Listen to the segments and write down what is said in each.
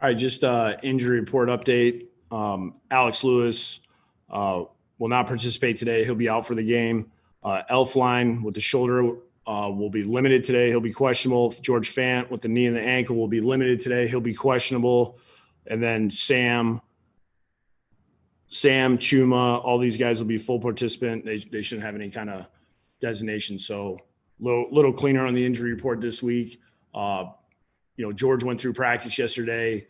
All right, just injury report update. Alex Lewis will not participate today. He'll be out for the game. Elfline with the shoulder will be limited today. He'll be questionable. George Fant with the knee and the ankle will be limited today. He'll be questionable. And then Sam, Chuma, all these guys will be full participant. They shouldn't have any kind of designation. So little cleaner on the injury report this week. George went through practice yesterday.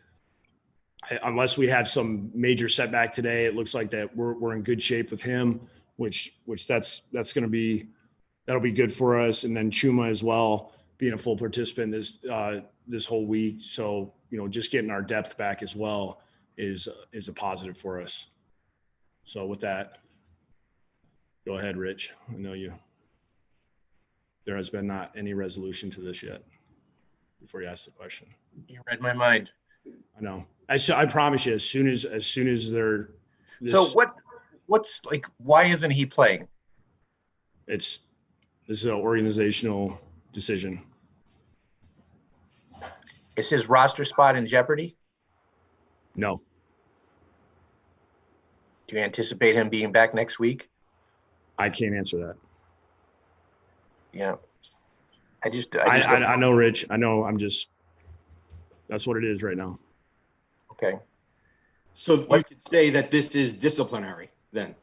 Unless we have some major setback today, it looks like that we're in good shape with him, which that's going to be, that'll be good for us. And then Chuma as well, being a full participant this whole week. So, just getting our depth back as well is a positive for us. So with that, go ahead, Rich. I know there has been not any resolution to this yet before you ask the question. You read my mind. I know. I promise you, as soon as they're so what's like, why isn't he playing? This is an organizational decision. Is his roster spot in jeopardy? No. Do you anticipate him being back next week? I can't answer that. Yeah. I know, Rich. I know. That's what it is right now. Okay. So you could say that this is disciplinary then?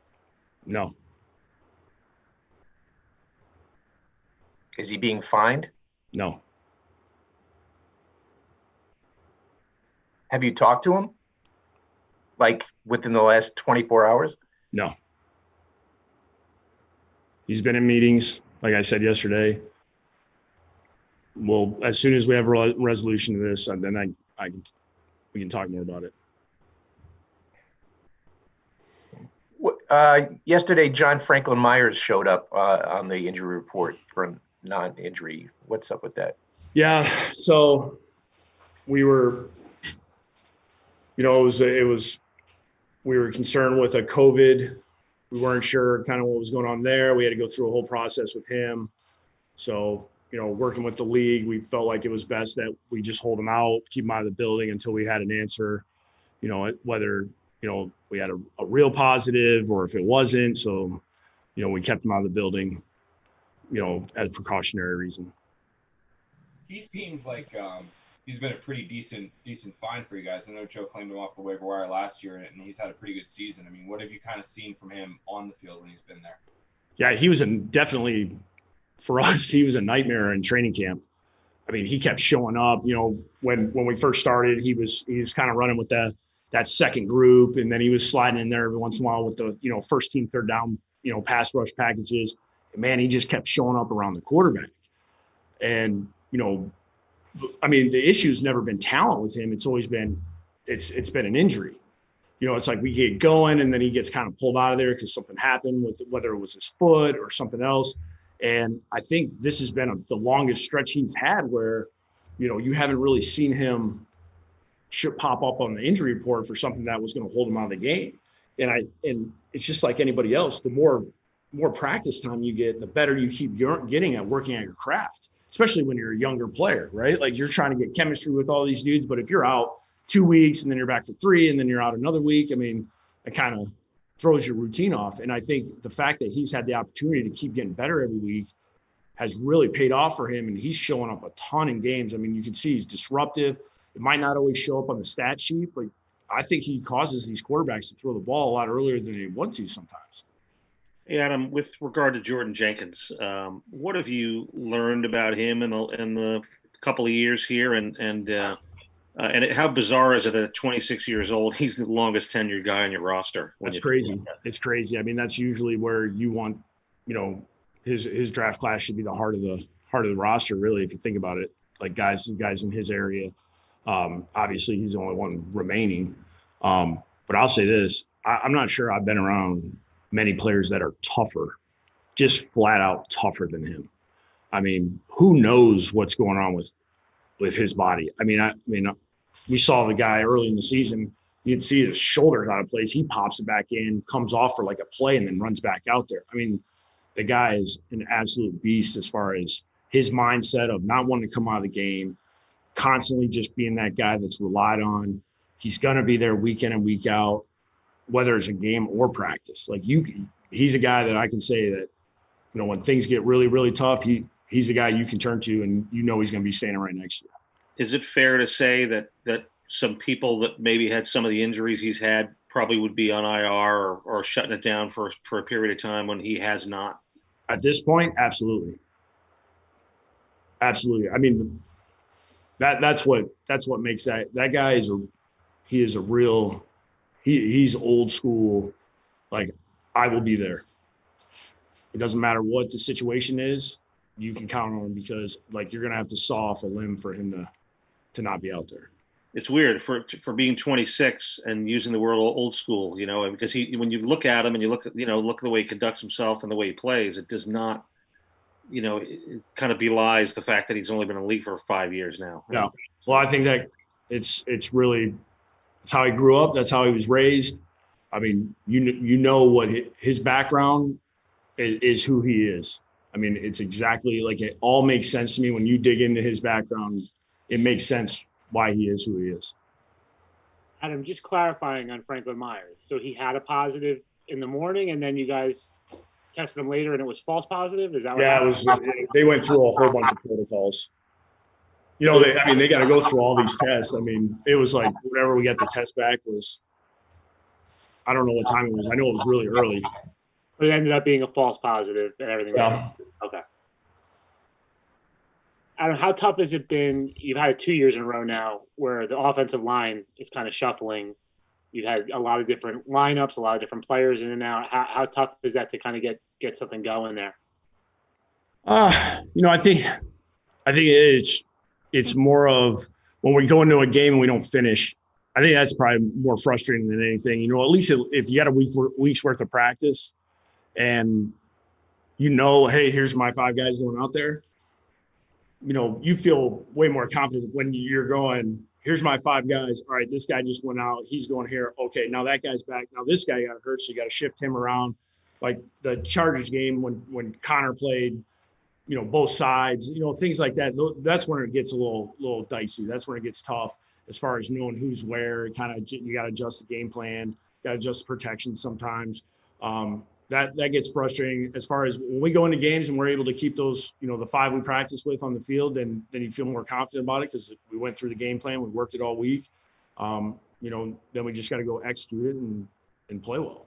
No. Is he being fined? No. Have you talked to him? Like within the last 24 hours? No. He's been in meetings, like I said yesterday. Well, as soon as we have a resolution to this, then we can talk more about it. Yesterday, John Franklin Myers showed up on the injury report for a non-injury. What's up with that? Yeah, so we were, we were concerned with a COVID. We weren't sure kind of what was going on there. We had to go through a whole process with him. So, working with the league, we felt like it was best that we just hold him out, keep him out of the building until we had an answer, whether, we had a real positive or if it wasn't. So, we kept him out of the building, as a precautionary reason. He seems like he's been a pretty decent find for you guys. I know Joe claimed him off the waiver wire last year, and he's had a pretty good season. I mean, what have you kind of seen from him on the field when he's been there? Yeah, he was definitely – for us, he was a nightmare in training camp. I mean, he kept showing up. When we first started, he was kind of running with that second group, and then he was sliding in there every once in a while with the first team third down pass rush packages. And man, he just kept showing up around the quarterback. And I mean, the issue's never been talent with him. It's always been it's been an injury. It's like we get going and then he gets kind of pulled out of there because something happened with whether it was his foot or something else. And I think this has been the longest stretch he's had where, you haven't really seen him pop up on the injury report for something that was going to hold him out of the game. And it's just like anybody else, the more practice time you get, the better you keep getting at working at your craft, especially when you're a younger player, right? Like you're trying to get chemistry with all these dudes, but if you're out 2 weeks and then you're back to 3 and then you're out another week, I mean, it kind of throws your routine off. And I think the fact that he's had the opportunity to keep getting better every week has really paid off for him. And he's showing up a ton in games. I mean, you can see he's disruptive. It might not always show up on the stat sheet, but I think he causes these quarterbacks to throw the ball a lot earlier than they want to sometimes. Hey, Adam, with regard to Jordan Jenkins, what have you learned about him in the couple of years here? And how bizarre is it that at 26 years old, he's the longest tenured guy on your roster? That's crazy. It's crazy. I mean, that's usually where you want, his draft class should be the heart of the roster, really, if you think about it. Like guys in his area. Obviously, he's the only one remaining. But I'll say this: I'm not sure I've been around many players that are tougher, just flat out tougher than him. I mean, who knows what's going on with his body? I mean, we saw the guy early in the season. You'd see his shoulders out of place. He pops it back in, comes off for like a play, and then runs back out there. I mean, the guy is an absolute beast as far as his mindset of not wanting to come out of the game, constantly just being that guy that's relied on. He's going to be there week in and week out, whether it's a game or practice. Like he's a guy that I can say that, you know, when things get really, really tough, he's the guy you can turn to, and you know he's going to be standing right next to you. Is it fair to say that some people that maybe had some of the injuries he's had probably would be on IR or shutting it down for a period of time when he has not? At this point, absolutely. Absolutely. I mean, that's what makes that guy is a real, he's old school. Like, I will be there. It doesn't matter what the situation is, you can count on him, because like you're going to have to saw off a limb for him to not be out there. It's weird for being 26 and using the word old school, you know, because when you look at him and you look at the way he conducts himself and the way he plays, it does not, you know, it kind of belies the fact that he's only been in the league for 5 years now. Yeah. Well, I think that it's really, it's how he grew up. That's how he was raised. I mean, you know what his background is, who he is. I mean, it's exactly like, it all makes sense to me when you dig into his background. It makes sense why he is who he is. Adam, just clarifying on Franklin Myers. So he had a positive in the morning, and then you guys tested him later, and it was false positive? Is that what happened? They went through a whole bunch of protocols. You know, they got to go through all these tests. I mean, it was like whenever we got the test back was, I don't know what time it was. I know it was really early. But it ended up being a false positive and everything. Yeah. Okay. Adam, how tough has it been? You've had it 2 years in a row now where the offensive line is kind of shuffling. You've had a lot of different lineups, a lot of different players in and out. How tough is that to kind of get something going there? You know, I think it's more of when we go into a game and we don't finish. I think that's probably more frustrating than anything. You know, at least if you got a week's worth of practice and you know, hey, here's my 5 guys going out there. You know, you feel way more confident when you're going, here's my 5 guys. All right, this guy just went out. He's going here. Okay, now that guy's back. Now this guy got hurt, so you got to shift him around. Like the Chargers game when Connor played, you know, both sides, you know, things like that. That's when it gets a little dicey. That's when it gets tough as far as knowing who's where. You got to adjust the game plan, got to adjust protection sometimes. That gets frustrating as far as when we go into games and we're able to keep those, you know, the 5 we practice with on the field, then you feel more confident about it because we went through the game plan. We worked it all week. You know, then we just got to go execute it and play well.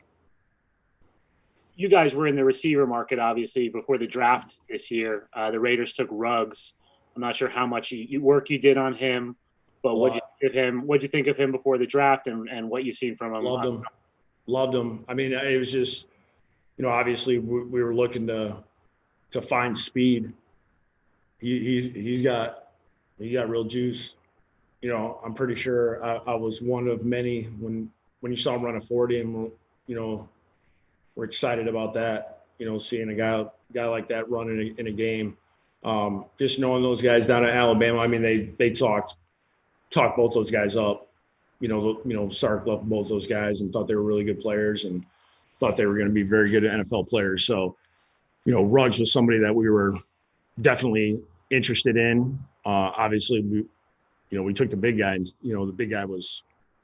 You guys were in the receiver market, obviously, before the draft this year. The Raiders took Ruggs. I'm not sure how much work you did on him, but what'd you think of him before the draft and what you've seen from him? Loved him. I mean, it was just, you know, obviously we were looking to find speed. He's got real juice. You know, I'm pretty sure I was one of many when you saw him run a 40, and you know, we're excited about that. You know, seeing a guy like that run in a game. Just knowing those guys down at Alabama. I mean, they talked both those guys up. You know, Sark loved both those guys and thought they were really good players and thought they were going to be very good NFL players. So, you know, Ruggs was somebody that we were definitely interested in. Obviously, we took the big guy, and, you know, the big guy was,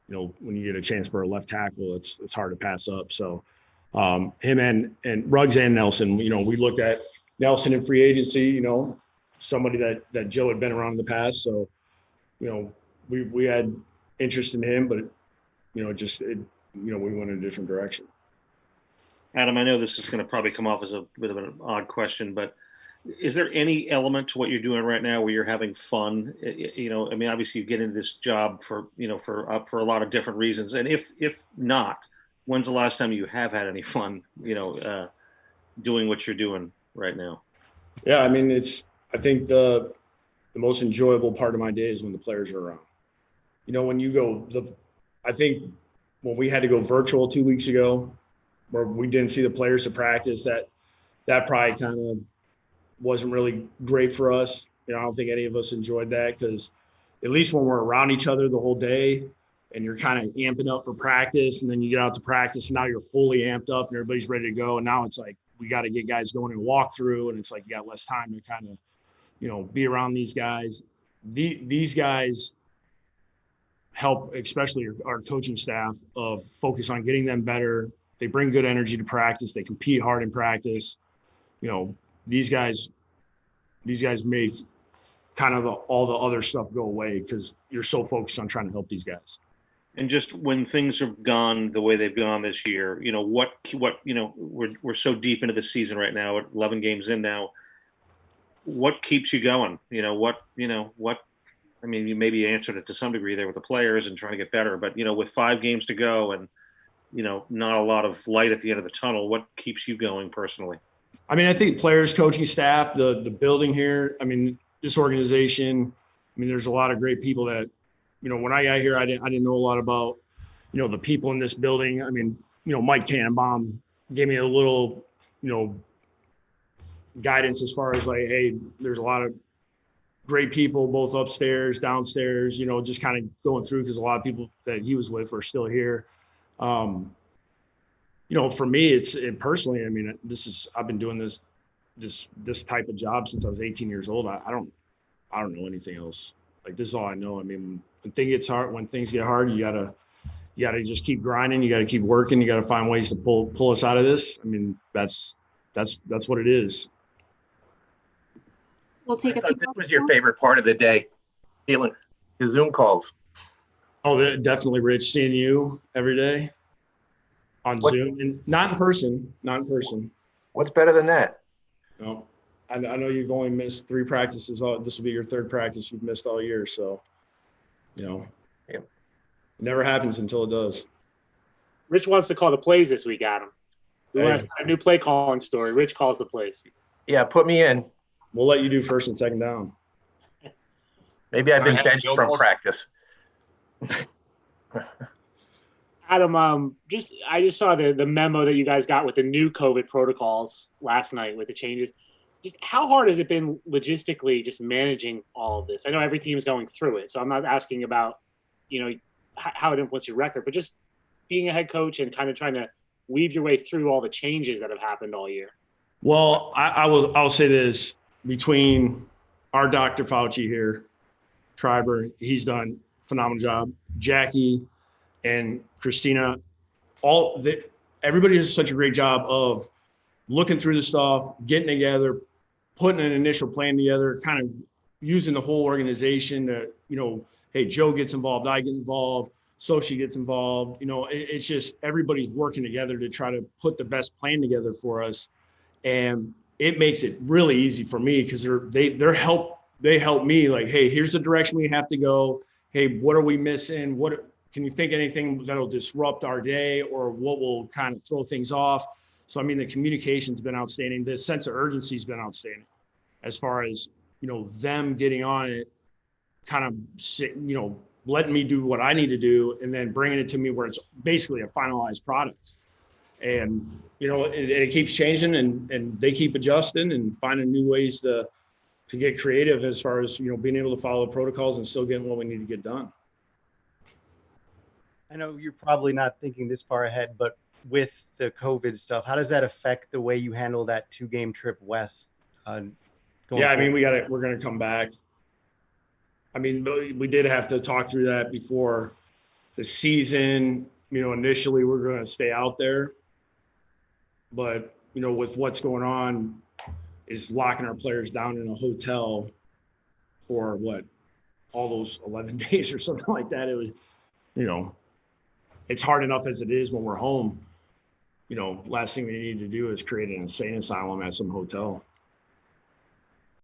you know, when you get a chance for a left tackle, it's hard to pass up. So him and Ruggs and Nelson, you know, we looked at Nelson in free agency, you know, somebody that Joe had been around in the past. So, you know, we had interest in him, but, you know, we went in a different direction. Adam, I know this is going to probably come off as a bit of an odd question, but is there any element to what you're doing right now where you're having fun? You know, I mean, obviously you get into this job for a lot of different reasons. And if not, when's the last time you have had any fun, you know, doing what you're doing right now? Yeah. I mean, I think the most enjoyable part of my day is when the players are around. You know, when you go, I think when we had to go virtual 2 weeks ago, where we didn't see the players to practice, that probably kind of wasn't really great for us. You know, I don't think any of us enjoyed that, because at least when we're around each other the whole day and you're kind of amping up for practice, and then you get out to practice and now you're fully amped up and everybody's ready to go. And now it's like, we got to get guys going and walk through, and it's like you got less time to kind of, you know, be around these guys. these guys help, especially our coaching staff, of focus on getting them better. They bring good energy to practice. They compete hard in practice. You know, these guys make kind of all the other stuff go away because you're so focused on trying to help these guys. And just when things have gone the way they've gone this year, you know, what you know, we're so deep into the season right now, at 11 games in now. What keeps you going? You know, what I mean, you maybe answered it to some degree there with the players and trying to get better, but, you know, with 5 games to go and, you know, not a lot of light at the end of the tunnel, what keeps you going personally? I mean, I think players, coaching staff, the building here, I mean, this organization, I mean, there's a lot of great people that, you know, when I got here, I didn't know a lot about, you know, the people in this building. I mean, you know, Mike Tannenbaum gave me a little, you know, guidance as far as like, hey, there's a lot of great people, both upstairs, downstairs, you know, just kind of going through, because a lot of people that he was with were still here. You know, for me, it personally, I mean, I've been doing this type of job since I was 18 years old. I don't know anything else. Like, this is all I know. I mean, when things get hard, you gotta just keep grinding. You gotta keep working. You gotta find ways to pull us out of this. I mean, that's what it is. We'll take a few. This was your favorite part of the day, feeling the Zoom calls. Oh, definitely, Rich, seeing you every day on Zoom, and not in person. What's better than that? No, I know you've only missed 3 practices. This will be your 3rd practice you've missed all year. So, you know, Yep. It never happens until it does. Rich wants to call the plays this week, Adam. We Hey. want a new play calling story. Rich calls the plays. Yeah, put me in. We'll let you do 1st and 2nd down. Maybe I've been I have benched field from goals. practice. Adam, I just saw the memo that you guys got with the new COVID protocols last night with the changes. Just how hard has it been logistically just managing all of this? I know every team is going through it, so I'm not asking about, you know, how it influenced your record, but just being a head coach and kind of trying to weave your way through all the changes that have happened all year. Well, I'll say this, between our Dr. Fauci here, Triber, he's done a phenomenal job. Jackie and Christina, everybody does such a great job of looking through the stuff, getting together, putting an initial plan together, kind of using the whole organization to, you know, hey, Joe gets involved, I get involved, Sochi gets involved. You know, it's just everybody's working together to try to put the best plan together for us. And it makes it really easy for me, because they help me, like, hey, here's the direction we have to go. Hey, what are we missing? Can you think anything that'll disrupt our day, or what will kind of throw things off? So, I mean, the communication's been outstanding. The sense of urgency has been outstanding, as far as, you know, them getting on it, kind of, you know, letting me do what I need to do, and then bringing it to me where it's basically a finalized product. And, you know, it keeps changing, and they keep adjusting and finding new ways to get creative, as far as, you know, being able to follow the protocols and still getting what we need to get done. I know you're probably not thinking this far ahead, but with the COVID stuff, how does that affect the way you handle that 2-game trip west? I mean, we're going to come back. I mean, we did have to talk through that before the season. You know, initially we're going to stay out there, but, you know, with what's going on, is locking our players down in a hotel for all those 11 days or something like that. It was, you know, it's hard enough as it is when we're home. You know, last thing we need to do is create an insane asylum at some hotel.